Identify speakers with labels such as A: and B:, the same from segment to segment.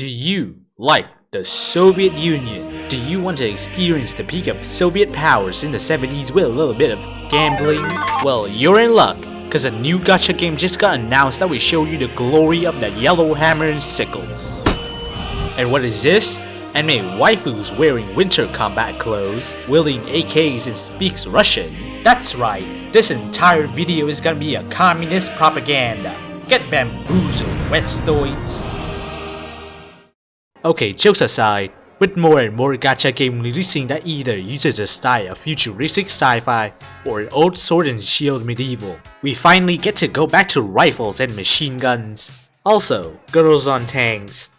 A: Do you like the Soviet Union? Do you want to experience the peak of Soviet powers in the 70s with a little bit of gambling? Well, you're in luck, cause a new gacha game just got announced that will show you the glory of the yellow hammer and sickles. And what is this? Anime waifus wearing winter combat clothes, wielding AKs and speaks Russian? That's right, this entire video is gonna be a communist propaganda. Get bamboozled, Westoids. Okay, jokes aside, with more and more gacha game releasing that either uses a style of futuristic sci-fi or old sword and shield medieval, we finally get to go back to rifles and machine guns. Also, girls on tanks.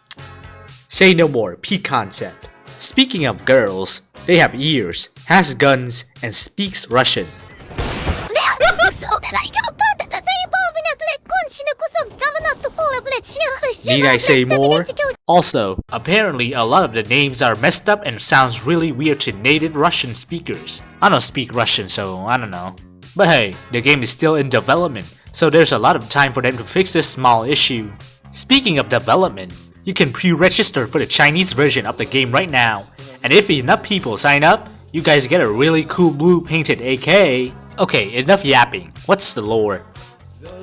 A: Say no more, peak concept. Speaking of girls, they have ears, has guns, and speaks Russian. Need I say more? Also, apparently a lot of the names are messed up and sounds really weird to native Russian speakers. I don't speak Russian, so I don't know. But hey, the game is still in development, so there's a lot of time for them to fix this small issue. Speaking of development, you can pre-register for the Chinese version of the game right now, and if enough people sign up, you guys get a really cool blue painted AK. Okay, enough yapping. What's the lore?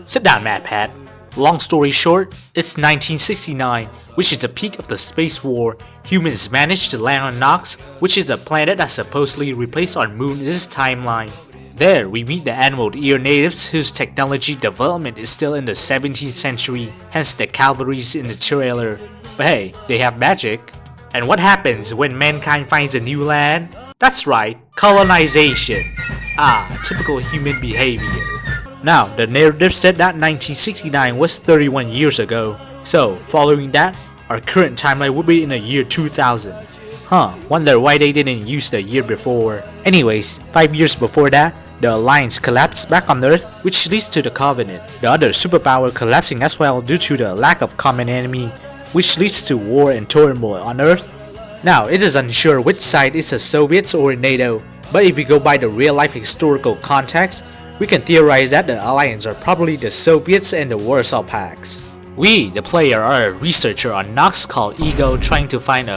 A: Sit down, MatPat. Long story short, it's 1969, which is the peak of the space war. Humans managed to land on Nox, which is a planet that supposedly replaced our moon in this timeline. There, we meet the animal ear natives whose technology development is still in the 17th century, hence the cavalry's in the trailer. But hey, they have magic. And what happens when mankind finds a new land? That's right, colonization. Ah, typical human behavior. Now, the narrative said that 1969 was 31 years ago. So, following that, our current timeline would be in the year 2000. Huh, wonder why they didn't use the year before. Anyways, 5 years before that, the Alliance collapsed back on Earth, which leads to the Covenant. The other superpower collapsing as well due to the lack of common enemy, which leads to war and turmoil on Earth. Now, it is unsure which side is the Soviets or NATO, but if we go by the real-life historical context, we can theorize that the Alliance are probably the Soviets and the Warsaw Pacts. We, the player, are a researcher on Nox called Ego trying to find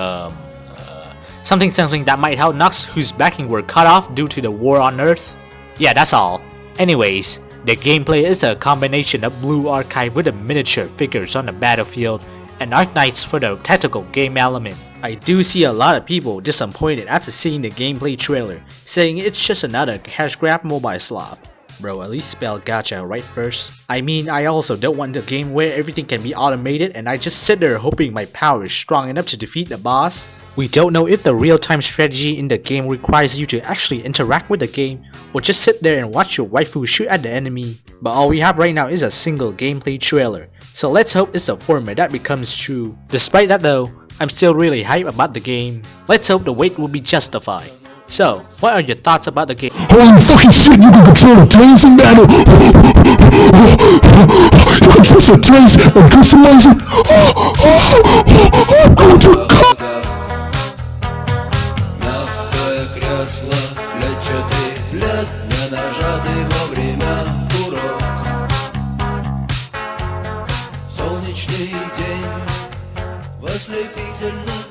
A: something that might help Nox whose backing were cut off due to the war on Earth. Yeah, that's all. Anyways, the gameplay is a combination of Blue Archive with the miniature figures on the battlefield and Arknights for the tactical game element. I do see a lot of people disappointed after seeing the gameplay trailer, saying it's just another cash grab mobile slop. Bro, at least spell gacha right first. I mean, I also don't want a game where everything can be automated and I just sit there hoping my power is strong enough to defeat the boss. We don't know if the real-time strategy in the game requires you to actually interact with the game or just sit there and watch your waifu shoot at the enemy. But all we have right now is a single gameplay trailer, so let's hope it's a format that becomes true. Despite that though, I'm still really hyped about the game. Let's hope the wait will be justified. So, what are your thoughts about the game?
B: Holy fucking shit, you can control the trains and battle! You control the trains and customize it! I'm going to cut!
C: Мягкое кресло, клетчатый плед, не нажатый во время урок. Солнечный день в ослепительном